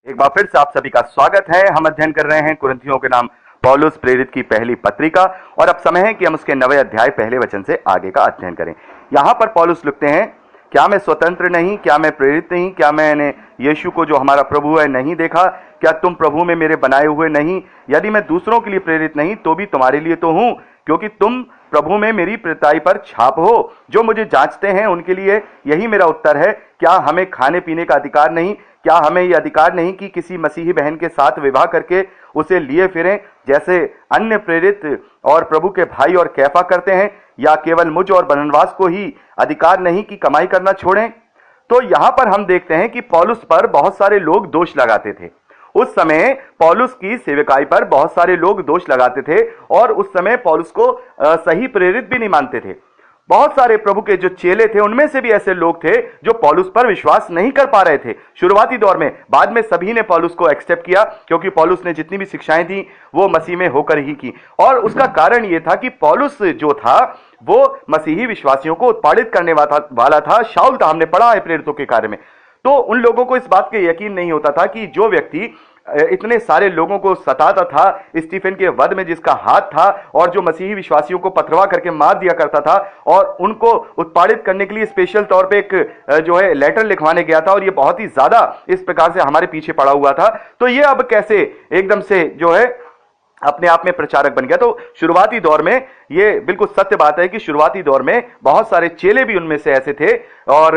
एक बार फिर से आप सभी का स्वागत है। हम अध्ययन कर रहे हैं कुरिन्थियों के नाम पौलुस प्रेरित की पहली पत्रिका और अब समय है कि हम उसके 9वें अध्याय पहले वचन से आगे का अध्ययन करें। यहां पर पौलुस लिखते हैं, क्या मैं स्वतंत्र नहीं, क्या मैं प्रेरित नहीं, क्या मैंने यीशु को जो हमारा प्रभु है नहीं देखा, क्या तुम प्रभु में मेरे बनाए हुए नहीं? यदि मैं दूसरों के लिए प्रेरित नहीं तो भी तुम्हारे लिए तो हूं, क्योंकि तुम प्रभु में मेरी प्रेरिताई पर छाप हो। जो मुझे जांचते हैं उनके लिए यही मेरा उत्तर है। क्या हमें खाने पीने का अधिकार नहीं? क्या हमें यह अधिकार नहीं कि किसी मसीही बहन के साथ विवाह करके उसे लिए फिरें, जैसे अन्य प्रेरित और प्रभु के भाई और कैफा करते हैं? या केवल मुझ और बरनबास को ही अधिकार नहीं कि कमाई करना छोड़ें? तो यहां पर हम देखते हैं कि पौलुस पर बहुत सारे लोग दोष लगाते थे। उस समय पौलुस की सेवकाई पर बहुत सारे लोग दोष लगाते थे और उस समय पौलुस को सही प्रेरित भी नहीं मानते थे। बहुत सारे प्रभु के जो चेले थे उनमें से भी ऐसे लोग थे जो पौलुस पर विश्वास नहीं कर पा रहे थे शुरुआती दौर में। बाद में सभी ने पौलुस को एक्सेप्ट किया, क्योंकि पौलुस ने जितनी भी शिक्षाएं दी वो मसीह में होकर ही की। और उसका कारण ये था कि पौलुस जो था वो मसीही विश्वासियों को उत्पादित करने वाला था। शाऊल था, हमने पढ़ा है प्रेरितों के कार्य में। तो उन लोगों को इस बात का यकीन नहीं होता था कि जो व्यक्ति इतने सारे लोगों को सताता था, स्टीफन के वध में जिसका हाथ था, और जो मसीही विश्वासियों को पथरवा करके मार दिया करता था और उनको उत्पादित करने के लिए स्पेशल तौर पे एक जो है लेटर लिखवाने गया था, और ये बहुत ही ज्यादा इस प्रकार से हमारे पीछे पड़ा हुआ था। तो ये अब कैसे एकदम से जो है अपने आप में प्रचारक बन गया? तो शुरुआती दौर में ये बिल्कुल सत्य बात है कि शुरुआती दौर में बहुत सारे चेले भी उनमें से ऐसे थे और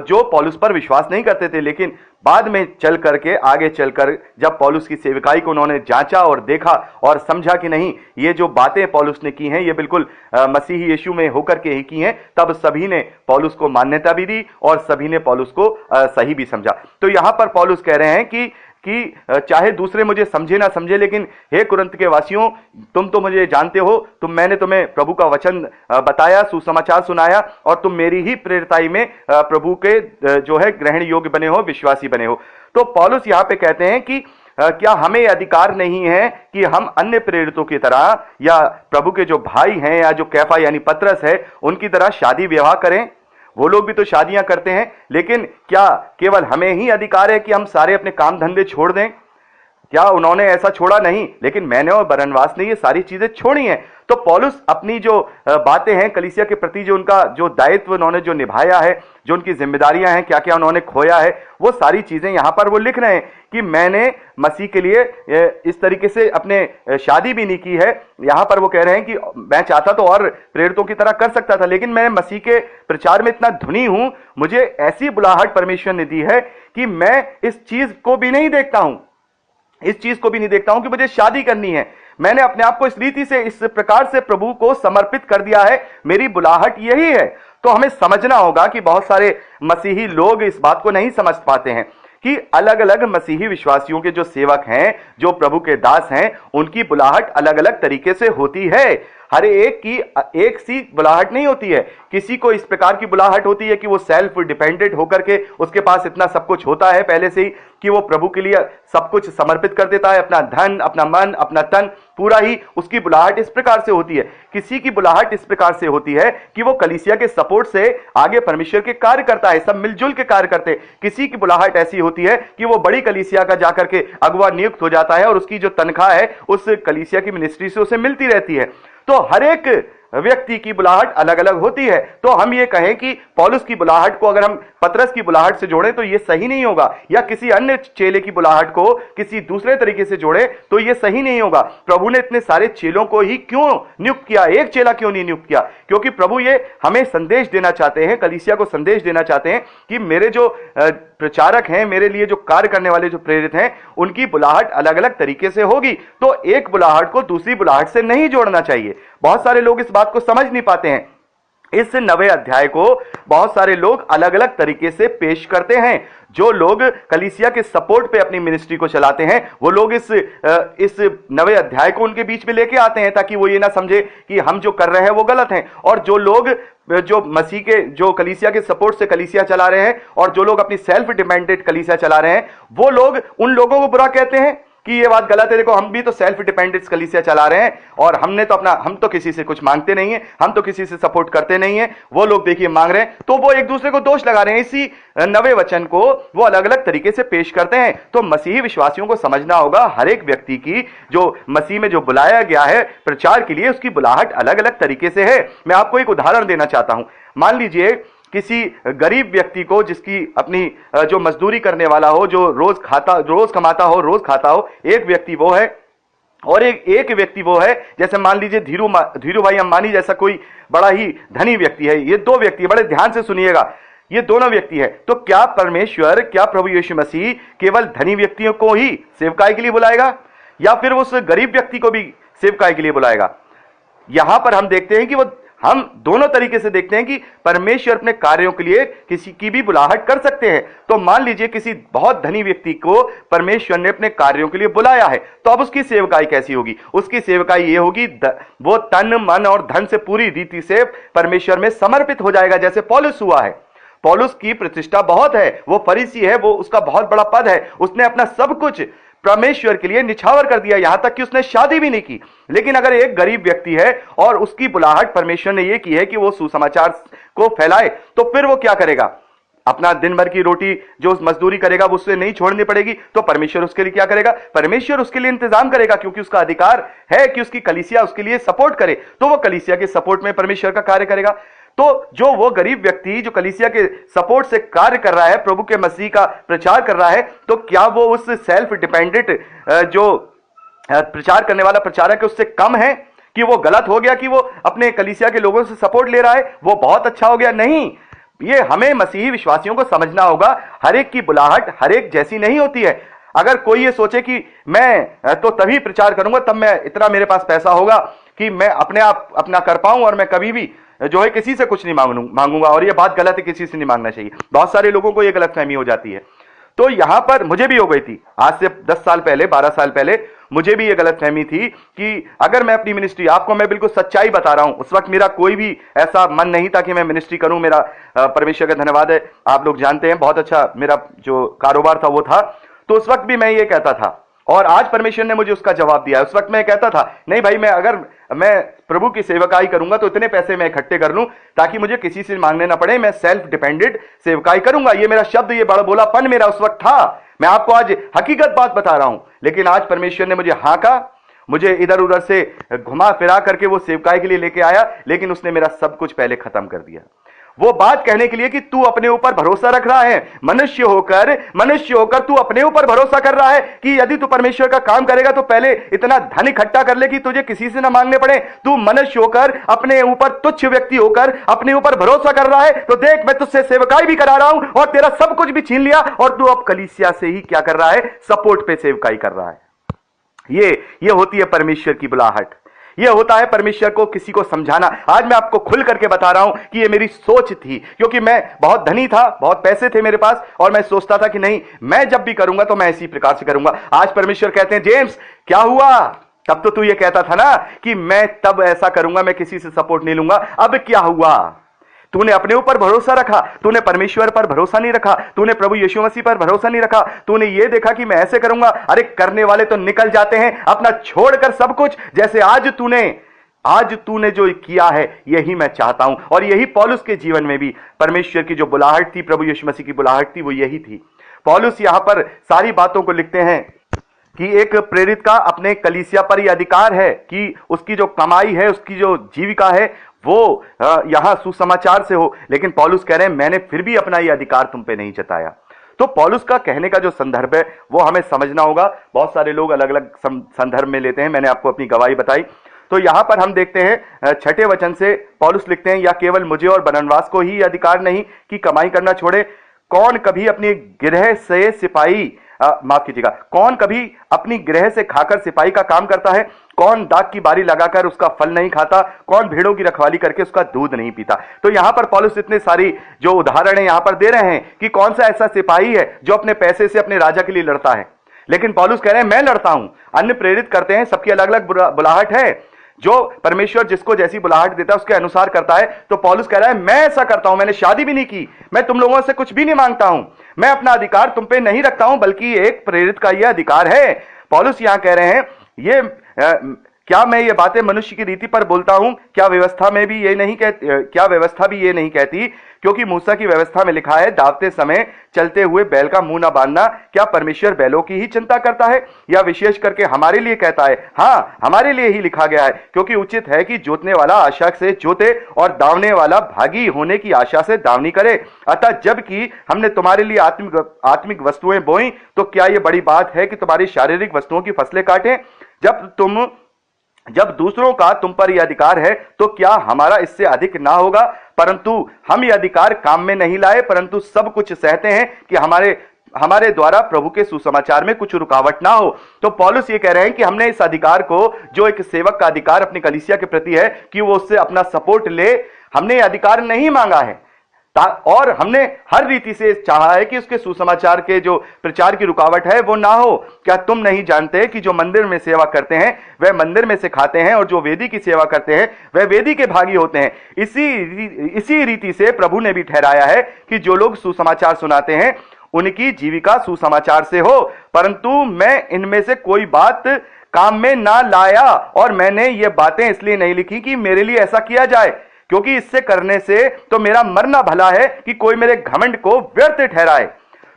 जो पौलुस पर विश्वास नहीं करते थे, लेकिन बाद में चल करके आगे चलकर जब पौलुस की सेवकाई को उन्होंने जांचा और देखा और समझा कि नहीं, ये जो बातें पौलुस ने की हैं ये बिल्कुल मसीही यीशु में होकर के ही की हैं, तब सभी ने पौलुस को मान्यता भी दी और सभी ने पौलुस को सही भी समझा। तो यहां पर पौलुस कह रहे हैं कि चाहे दूसरे मुझे समझे ना समझे, लेकिन हे कुरिन्थ के वासियों, तुम तो मुझे जानते हो, मैंने तुम्हें प्रभु का वचन बताया, सुसमाचार सुनाया, और तुम मेरी ही प्रेरिताई में प्रभु के जो है ग्रहण योग्य बने हो, विश्वासी बने हो। तो पौलुस यहाँ पे कहते हैं कि क्या हमें अधिकार नहीं है कि हम अन्य प्रेरितों की तरह या प्रभु के जो भाई हैं या जो कैफा यानी पतरस है उनकी तरह शादी विवाह करें? वो लोग भी तो शादियां करते हैं, लेकिन क्या केवल हमें ही अधिकार है कि हम सारे अपने काम धंधे छोड़ दें? क्या उन्होंने ऐसा छोड़ा? नहीं, लेकिन मैंने और बरनबास ने ये सारी चीजें छोड़ी हैं। तो पौलुस अपनी जो बातें हैं कलीसिया के प्रति, जो उनका जो दायित्व उन्होंने जो निभाया है, जो उनकी जिम्मेदारियां हैं, क्या क्या उन्होंने खोया है, वो सारी चीजें यहां पर वो लिख रहे हैं कि मैंने मसीह के लिए इस तरीके से अपने शादी भी नहीं की है। यहां पर वो कह रहे हैं कि मैं चाहता तो और प्रेरितों की तरह कर सकता था, लेकिन मैं मसीह के प्रचार में इतना धुनी हूं, मुझे ऐसी बुलाहट परमेश्वर ने दी है कि मैं इस चीज को भी नहीं देखता हूं, इस चीज को भी नहीं देखता हूं कि मुझे शादी करनी है। मैंने अपने आप को इस रीति से, इस प्रकार से प्रभु को समर्पित कर दिया है, मेरी बुलाहट यही है। तो हमें समझना होगा कि बहुत सारे मसीही लोग इस बात को नहीं समझ पाते हैं कि अलग अलग मसीही विश्वासियों के जो सेवक हैं, जो प्रभु के दास हैं, उनकी बुलाहट अलग अलग तरीके से होती है। हर एक की एक सी बुलाहट नहीं होती है। किसी को इस प्रकार की बुलाहट होती है कि वो सेल्फ डिपेंडेंट होकर के उसके पास इतना सब कुछ होता है पहले से ही कि वो प्रभु के लिए सब कुछ समर्पित कर देता है, अपना धन, अपना मन, अपना तन पूरा ही। उसकी बुलाहट इस प्रकार से होती है। किसी की बुलाहट इस प्रकार से होती है कि वो कलीसिया के सपोर्ट से आगे परमेश्वर के कार्य करता है, सब मिलजुल के कार्य करते। किसी की बुलाहट ऐसी होती है कि वो बड़ी कलीसिया का जाकर के अगुवा नियुक्त हो जाता है और उसकी जो तनख्वाह है उस कलीसिया की मिनिस्ट्री से उसे मिलती रहती है। तो हर एक व्यक्ति की बुलाहट अलग अलग होती है। तो हम ये कहें कि पौलुस की बुलाहट को अगर हम पतरस की बुलाहट से जोड़ें तो ये सही नहीं होगा, या किसी अन्य चेले की बुलाहट को किसी दूसरे तरीके से जोड़े तो ये सही नहीं होगा। प्रभु ने इतने सारे चेलों को ही क्यों नियुक्त किया, एक चेला क्यों नहीं नियुक्त किया? क्योंकि प्रभु ये हमें संदेश देना चाहते हैं, कलीसिया को संदेश देना चाहते हैं कि मेरे जो प्रचारक हैं, मेरे लिए जो कार्य करने वाले जो प्रेरित हैं, उनकी बुलाहट अलग अलग तरीके से होगी। तो एक बुलाहट को दूसरी बुलाहट से नहीं जोड़ना चाहिए। बहुत सारे लोग इस बात को समझ नहीं पाते हैं। इस 9वें अध्याय को बहुत सारे लोग अलग अलग तरीके से पेश करते हैं। जो लोग कलीसिया के सपोर्ट पे अपनी मिनिस्ट्री को चलाते हैं, वो लोग इस 9वें अध्याय को उनके बीच में लेके आते हैं ताकि वो ये ना समझे कि हम जो कर रहे हैं वो गलत है। और जो लोग जो मसीह के जो कलीसिया के सपोर्ट से कलीसिया चला रहे हैं और जो लोग अपनी सेल्फ डिपेंडेंट कलीसिया चला रहे हैं, वो लोग उन लोगों को बुरा कहते हैं कि ये बात गलत है, देखो हम भी तो सेल्फ डिपेंडेंस कलीसिया चला रहे हैं और हम तो किसी से कुछ मांगते नहीं है, हम तो किसी से सपोर्ट करते नहीं है, वो लोग देखिए मांग रहे हैं, तो वो एक दूसरे को दोष लगा रहे हैं। इसी नवे वचन को वो अलग अलग तरीके से पेश करते हैं। तो मसीही विश्वासियों को समझना होगा हर एक व्यक्ति की जो मसीह में जो बुलाया गया है प्रचार के लिए, उसकी बुलाहट अलग अलग तरीके से है। मैं आपको एक उदाहरण देना चाहता हूं। मान लीजिए किसी गरीब व्यक्ति को, जिसकी अपनी जो मजदूरी करने वाला हो, जो रोज कमाता हो, रोज खाता हो, एक व्यक्ति वो है और एक व्यक्ति वो है, जैसे मान लीजिए धीरू भाई अंबानी जैसा कोई बड़ा ही धनी व्यक्ति है। ये दो व्यक्ति, बड़े ध्यान से सुनिएगा, ये दोनों व्यक्ति है। तो क्या परमेश्वर, क्या प्रभु यीशु मसीह केवल धनी व्यक्तियों को ही सेवकाई के लिए बुलाएगा या फिर उस गरीब व्यक्ति को भी सेवकाई के लिए बुलाएगा? यहां पर हम देखते हैं कि हम दोनों तरीके से देखते हैं कि परमेश्वर अपने कार्यों के लिए किसी की भी बुलाहट कर सकते हैं। तो मान लीजिए किसी बहुत धनी व्यक्ति को परमेश्वर ने अपने कार्यों के लिए बुलाया है, तो अब उसकी सेवकाई कैसी होगी? उसकी सेवकाई ये होगी, वो तन मन और धन से पूरी रीति से परमेश्वर में समर्पित हो जाएगा, जैसे पौलुस हुआ है। पौलुस की प्रतिष्ठा बहुत है, वो फरीसी है, वो उसका बहुत बड़ा पद है, उसने अपना सब कुछ परमेश्वर के लिए निछावर कर दिया, यहां तक कि उसने शादी भी नहीं की। लेकिन अगर एक गरीब व्यक्ति है और उसकी बुलाहट परमेश्वर ने यह की है कि वो सुसमाचार को फैलाए, तो फिर वो क्या करेगा? अपना दिन भर की रोटी जो मजदूरी करेगा वो उससे नहीं छोड़नी पड़ेगी, तो परमेश्वर उसके लिए क्या करेगा? परमेश्वर उसके लिए इंतजाम करेगा, क्योंकि उसका अधिकार है कि उसकी कलीसिया उसके लिए सपोर्ट करे, तो वो कलीसिया के सपोर्ट में परमेश्वर का कार्य करेगा। तो जो वो गरीब व्यक्ति जो कलीसिया के सपोर्ट से कार्य कर रहा है, प्रभु के मसीह का प्रचार कर रहा है, तो क्या वो उस सेल्फ डिपेंडेंट जो प्रचार करने वाला प्रचारक है उससे कम है? कि वो गलत हो गया कि वो अपने कलीसिया के लोगों से सपोर्ट ले रहा है, वो बहुत अच्छा हो गया? नहीं, ये हमें मसीही विश्वासियों को समझना होगा। हर एक की बुलाहट हर एक जैसी नहीं होती है। अगर कोई ये सोचे कि मैं तो तभी प्रचार करूंगा, तब मैं इतना मेरे पास पैसा होगा कि मैं अपने आप अपना कर पाऊं और मैं कभी भी जो है किसी से कुछ नहीं मांगूंगा, और ये बात गलत है, किसी से नहीं मांगना चाहिए। बहुत सारे लोगों को ये गलतफहमी हो जाती है। तो यहां पर मुझे भी हो गई थी, आज से 10 साल पहले, 12 साल पहले मुझे भी ये गलतफहमी थी कि अगर मैं अपनी मिनिस्ट्री, आपको मैं बिल्कुल सच्चाई बता रहा हूं, उस वक्त मेरा कोई भी ऐसा मन नहीं था कि मैं मिनिस्ट्री करूं। मेरा परमेश्वर का धन्यवाद है, आप लोग जानते हैं बहुत अच्छा मेरा जो कारोबार था वो था। तो उस वक्त भी मैं ये कहता था, और आज परमेश्वर ने मुझे उसका जवाब दिया। उस वक्त मैं कहता था नहीं भाई, अगर मैं प्रभु की सेवकाई करूंगा तो इतने पैसे मैं इकट्ठे कर लूं ताकि मुझे किसी से मांगने ना पड़े, मैं सेल्फ डिपेंडेंट सेवकाई करूंगा। ये मेरा शब्द, ये बड़ा बोलापन मेरा उस वक्त था। मैं आपको आज हकीकत बात बता रहा हूं। लेकिन आज परमेश्वर ने मुझे हाँका, मुझे इधर उधर से घुमा फिरा करके वो सेवकाई के लिए लेके आया, लेकिन उसने मेरा सब कुछ पहले खत्म कर दिया। वो बात कहने के लिए कि तू अपने ऊपर भरोसा रख रहा है, मनुष्य होकर तू अपने ऊपर भरोसा कर रहा है कि यदि तू परमेश्वर का काम करेगा तो पहले इतना धन इकट्ठा कर ले कि तुझे किसी से ना मांगने पड़े। तू मनुष्य होकर, अपने ऊपर तुच्छ व्यक्ति होकर अपने ऊपर भरोसा कर रहा है, तो देख मैं तुझसे सेवकाई भी करा रहा हूं और तेरा सब कुछ भी छीन लिया, और तू अब कलीसिया से ही क्या कर रहा है? सपोर्ट पे सेवकाई कर रहा है। ये होती है परमेश्वर की बुलाहट। यह होता है परमेश्वर को किसी को समझाना। आज मैं आपको खुल करके बता रहा हूं कि यह मेरी सोच थी, क्योंकि मैं बहुत धनी था, बहुत पैसे थे मेरे पास, और मैं सोचता था कि नहीं, मैं जब भी करूंगा तो मैं इसी प्रकार से करूंगा। आज परमेश्वर कहते हैं, जेम्स क्या हुआ? तब तो तू ये कहता था ना कि मैं तब ऐसा करूंगा, मैं किसी से सपोर्ट नहीं लूंगा। अब क्या हुआ? तूने अपने ऊपर भरोसा रखा, तूने परमेश्वर पर भरोसा नहीं रखा, तूने प्रभु यीशु मसीह पर भरोसा नहीं रखा। तूने ये देखा कि मैं ऐसे करूंगा। अरे करने वाले तो निकल जाते हैं अपना छोड़कर सब कुछ, जैसे आज तूने जो किया है, यही मैं चाहता हूं। और यही पौलुस के जीवन में भी परमेश्वर की जो बुलाहट थी, प्रभु यीशु मसीह की बुलाहट थी, वो यही थी। पौलुस यहां पर सारी बातों को लिखते हैं कि एक प्रेरित का अपने कलीसिया पर यह अधिकार है कि उसकी जो कमाई है, उसकी जो जीविका है, वो यहां सुसमाचार से हो। लेकिन पौलुस कह रहे हैं, मैंने फिर भी अपना यह अधिकार तुम पे नहीं जताया। तो पौलुस का कहने का जो संदर्भ है वो हमें समझना होगा। बहुत सारे लोग अलग अलग संदर्भ में लेते हैं, मैंने आपको अपनी गवाही बताई। तो यहां पर हम देखते हैं 6ठे वचन से पौलुस लिखते हैं, या केवल मुझे और बरनबास को ही अधिकार नहीं कि कमाई करना छोड़े, कौन कभी अपनी गृह से सिपाही कौन कभी अपनी गृह से खाकर सिपाही का काम करता है? कौन दाख की बारी लगाकर उसका फल नहीं खाता? कौन भेड़ों की रखवाली करके उसका दूध नहीं पीता? तो यहां पर पौलुस इतने सारी जो उदाहरण है यहां पर दे रहे हैं कि कौन सा ऐसा सिपाही है जो अपने पैसे से अपने राजा के लिए लड़ता है। लेकिन पौलुस कह रहे हैं, मैं लड़ता हूं। अन्य प्रेरित करते हैं, सबकी अलग अलग बुलाहट है, जो परमेश्वर जिसको जैसी बुलाहट देता है उसके अनुसार करता है। तो पौलुस कह रहा है, मैं ऐसा करता हूं, मैंने शादी भी नहीं की, मैं तुम लोगों से कुछ भी नहीं मांगता हूं, मैं अपना अधिकार तुम पे नहीं रखता हूं, बल्कि एक प्रेरित का यह अधिकार है। पौलुस यहां कह रहे हैं ये क्या मैं ये बातें मनुष्य की रीति पर बोलता हूं? क्या व्यवस्था भी ये नहीं कहती? क्योंकि मूसा की व्यवस्था में लिखा है, दावते समय चलते हुए बैल का मुंह ना बांधना। क्या परमेश्वर बैलों की ही चिंता करता है, या विशेष करके हमारे लिए कहता है? हाँ, हमारे लिए ही लिखा गया है, क्योंकि उचित है कि जोतने वाला आशा से जोते और दावने वाला भागी होने की आशा से दावनी करे। अतः जबकि हमने तुम्हारे लिए आत्मिक वस्तुएं बोई, तो क्या यह बड़ी बात है कि तुम्हारी शारीरिक वस्तुओं की फसलें काटें? जब दूसरों का तुम पर यह अधिकार है, तो क्या हमारा इससे अधिक ना होगा? परंतु हम यह अधिकार काम में नहीं लाए, परंतु सब कुछ सहते हैं कि हमारे द्वारा प्रभु के सुसमाचार में कुछ रुकावट ना हो। तो पौलुस ये कह रहे हैं कि हमने इस अधिकार को, जो एक सेवक का अधिकार अपनी कलीसिया के प्रति है कि वो उससे अपना सपोर्ट ले, हमने ये अधिकार नहीं मांगा है, और हमने हर रीति से चाहा है कि उसके सुसमाचार के जो प्रचार की रुकावट है वो ना हो। क्या तुम नहीं जानते कि जो मंदिर में सेवा करते हैं वह मंदिर में से खाते हैं, और जो वेदी की सेवा करते हैं वह वेदी के भागी होते हैं? इसी रीति से प्रभु ने भी ठहराया है कि जो लोग सुसमाचार सुनाते हैं उनकी जीविका सुसमाचार से हो। परंतु मैं इनमें से कोई बात काम में ना लाया, और मैंने ये बातें इसलिए नहीं लिखी कि मेरे लिए ऐसा किया जाए, क्योंकि इससे करने से तो मेरा मरना भला है कि कोई मेरे घमंड को व्यर्थ ठहराए।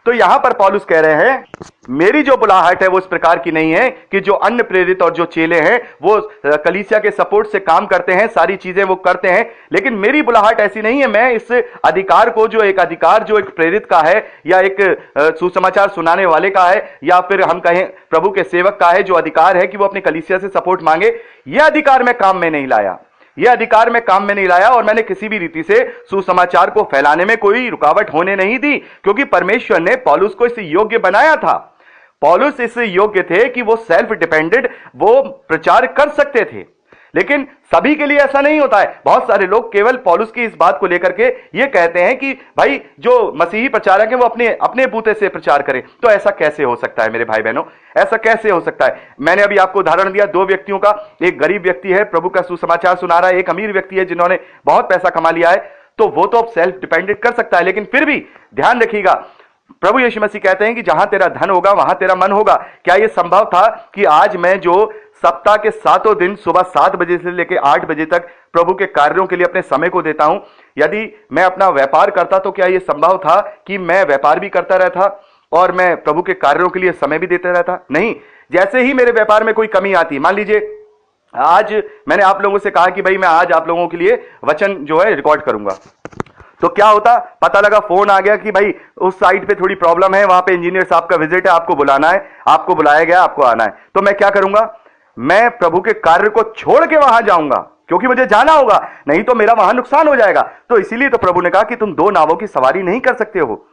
तो यहां पर पौलुस कह रहे हैं, मेरी जो बुलाहट है वो इस प्रकार की नहीं है कि जो अन्य प्रेरित और जो चेले हैं वो कलीसिया के सपोर्ट से काम करते हैं, सारी चीजें वो करते हैं, लेकिन मेरी बुलाहट ऐसी नहीं है। मैं इस अधिकार को, जो एक प्रेरित का है, या एक सुसमाचार सुनाने वाले का है, या फिर हम कहें प्रभु के सेवक का है, जो अधिकार है कि वो अपने कलीसिया से सपोर्ट मांगे, यह अधिकार मैं काम में नहीं लाया। और मैंने किसी भी रीति से सुसमाचार को फैलाने में कोई रुकावट होने नहीं दी, क्योंकि परमेश्वर ने पौलुस को इस योग्य बनाया था। पौलुस इस योग्य थे कि वो सेल्फ डिपेंडेंट, वो प्रचार कर सकते थे। लेकिन सभी के लिए ऐसा नहीं होता है। बहुत सारे लोग केवल पौलुस की इस बात को लेकर के ये कहते हैं कि भाई जो मसीही प्रचारक है वो अपने बूते से प्रचार करें। तो ऐसा कैसे हो सकता है मेरे भाई बहनों, ऐसा कैसे हो सकता है? मैंने अभी आपको उदाहरण दिया दो व्यक्तियों का। एक गरीब व्यक्ति है, प्रभु का सुसमाचार सुना रहा है, एक अमीर व्यक्ति है जिन्होंने बहुत पैसा कमा लिया है। तो वो तो अब सेल्फ डिपेंडेंट कर सकता है, लेकिन फिर भी ध्यान रखिएगा, प्रभु यीशु मसीह कहते हैं कि जहां तेरा धन होगा वहां तेरा मन होगा। क्या यह संभव था कि आज मैं जो सप्ताह के 7 दिन सुबह 7 बजे से लेकर 8 बजे तक प्रभु के कार्यों के लिए अपने समय को देता हूं, यदि मैं अपना व्यापार करता तो क्या यह संभव था कि मैं व्यापार भी करता रहता और मैं प्रभु के कार्यों के लिए समय भी देता रहता? नहीं। जैसे ही मेरे व्यापार में कोई कमी आती, मान लीजिए आज मैंने आप लोगों से कहा कि भाई मैं आज आप लोगों के लिए वचन जो है रिकॉर्ड करूंगा, तो क्या होता? पता लगा, फोन आ गया कि भाई उस साइट पे थोड़ी प्रॉब्लम है, वहां पे इंजीनियर साहब का विजिट है, आपको बुलाना है, आपको बुलाया गया, आपको आना है। तो मैं क्या करूंगा? मैं प्रभु के कार्य को छोड़ के वहां जाऊंगा, क्योंकि मुझे जाना होगा, नहीं तो मेरा वहां नुकसान हो जाएगा। तो इसीलिए तो प्रभु ने कहा कि तुम 2 नावों की सवारी नहीं कर सकते हो।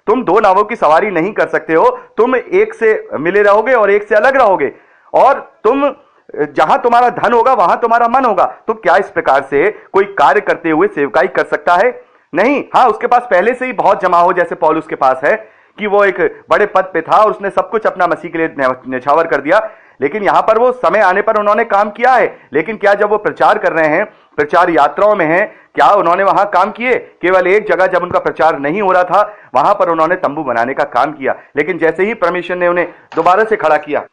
तुम 2 नावों की सवारी नहीं कर सकते हो। तुम एक से मिले रहोगे और एक से अलग रहोगे, और तुम जहां तुम्हारा धन होगा वहां तुम्हारा मन होगा। तो क्या इस प्रकार से कोई कार्य करते हुए सेवकाई कर सकता है? नहीं। हाँ, उसके पास पहले से ही बहुत जमा हो, जैसे पौलुस के पास है कि वो एक बड़े पद पे था और उसने सब कुछ अपना मसीह के लिए न्यौछावर कर दिया। लेकिन यहां पर वो समय आने पर उन्होंने काम किया है। लेकिन क्या जब वो प्रचार कर रहे हैं, प्रचार यात्राओं में हैं, क्या उन्होंने वहां काम किए? केवल एक जगह जब उनका प्रचार नहीं हो रहा था वहां पर उन्होंने तंबू बनाने का काम किया। लेकिन जैसे ही परमेश्वर ने उन्हें दोबारा से खड़ा किया,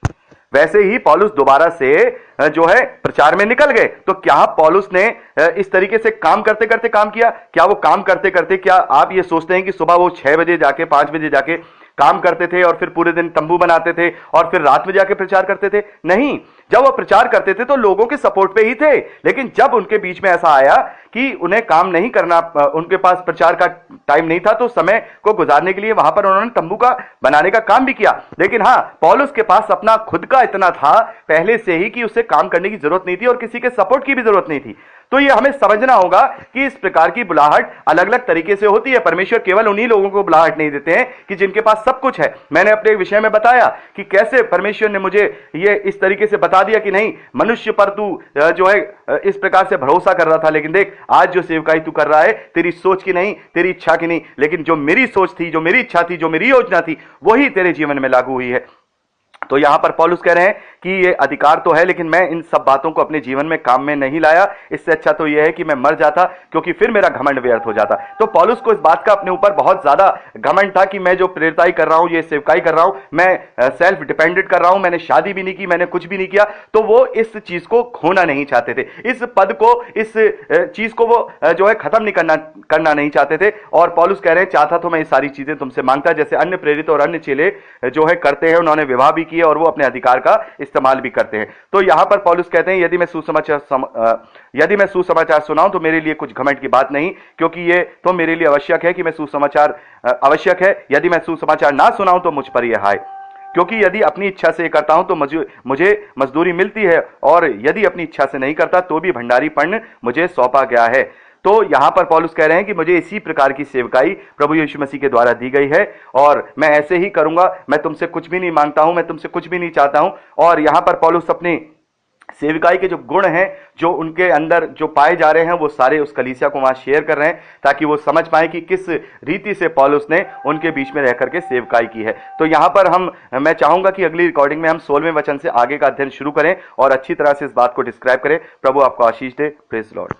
वैसे ही पौलुस दोबारा से जो है प्रचार में निकल गए। तो क्या पौलुस ने इस तरीके से काम करते करते काम किया? क्या वो काम करते करते, क्या आप ये सोचते हैं कि सुबह वो 6 बजे जाके 5 बजे जाके काम करते थे और फिर पूरे दिन तंबू बनाते थे और फिर रात में जाके प्रचार करते थे? नहीं। जब वो प्रचार करते थे तो लोगों के सपोर्ट पे ही थे। लेकिन जब उनके बीच में ऐसा आया कि उन्हें काम नहीं करना, उनके पास प्रचार का टाइम नहीं था, तो समय को गुजारने के लिए वहां पर उन्होंने तंबू का बनाने का काम भी किया। लेकिन हाँ, पौलुस के पास अपना खुद का इतना था पहले से ही कि उसे काम करने की जरूरत नहीं थी और किसी के सपोर्ट की भी जरूरत नहीं थी। तो ये हमें समझना होगा कि इस प्रकार की बुलाहट अलग अलग तरीके से होती है। परमेश्वर केवल उन्हीं लोगों को बुलाहट नहीं देते हैं कि जिनके पास सब कुछ है। मैंने अपने विषय में बताया कि कैसे परमेश्वर ने मुझे ये इस तरीके से बता दिया कि नहीं, मनुष्य पर तू जो है इस प्रकार से भरोसा कर रहा था, लेकिन देख आज जो सेवकाई तू कर रहा है तेरी सोच की नहीं, तेरी इच्छा की नहीं, लेकिन जो मेरी सोच थी, जो मेरी इच्छा थी, जो मेरी योजना थी, वही तेरे जीवन में लागू हुई है। तो यहां पर पौलुस कह रहे हैं कि ये अधिकार तो है, लेकिन मैं इन सब बातों को अपने जीवन में काम में नहीं लाया। इससे अच्छा तो यह है कि मैं मर जाता, क्योंकि फिर मेरा घमंड व्यर्थ हो जाता। तो पौलुस को इस बात का अपने ऊपर बहुत ज्यादा घमंड था कि मैं जो प्रेरिताई कर रहा हूं, ये सेवकाई कर रहा हूं, मैं सेल्फ डिपेंडेंट कर रहा हूं, मैंने शादी भी नहीं की, मैंने कुछ भी नहीं किया। तो वो इस चीज को खोना नहीं चाहते थे, इस पद को, इस चीज को वो जो है खत्म नहीं करना नहीं चाहते थे। और पौलुस कह रहे हैं, चाहता तो मैं ये सारी चीजें तुमसे मांगता, जैसे अन्य प्रेरित और अन्य चेले जो है करते हैं। उन्होंने विवाह भी किए और वो अपने अधिकार का इस्तेमाल भी करते हैं। तो यहां पर पौलुस कहते हैं, यदि मैं सुसमाचार सुनाऊं तो मेरे लिए कुछ घमंड की बात नहीं, क्योंकि ये तो मेरे लिए आवश्यक है कि मैं सुसमाचार आवश्यक है। यदि मैं सुसमाचार ना सुनाऊं तो मुझ पर यह हाय, क्योंकि यदि अपनी इच्छा से करता हूं तो मुझे मजदूरी मिलती है, और यदि अपनी इच्छा से नहीं करता तो भी भंडारीपन मुझे सौंपा गया है। तो यहां पर पौलुस कह रहे हैं कि मुझे इसी प्रकार की सेवकाई प्रभु यीशु मसीह के द्वारा दी गई है, और मैं ऐसे ही करूंगा। मैं तुमसे कुछ भी नहीं मांगता हूं, मैं तुमसे कुछ भी नहीं चाहता हूं। और यहां पर पौलुस अपनी सेवकाई के जो गुण हैं, जो उनके अंदर जो पाए जा रहे हैं, वो सारे उस कलीसिया को वहां शेयर कर रहे हैं, ताकि वो समझ पाए कि किस रीति से पौलुस ने उनके बीच में रह करके सेवकाई की है। तो यहां पर मैं चाहूंगा कि अगली रिकॉर्डिंग में हम 16वें वचन से आगे का अध्ययन शुरू करें और अच्छी तरह से इस बात को डिस्क्राइब करें। प्रभु आपको आशीष दे। Praise Lord.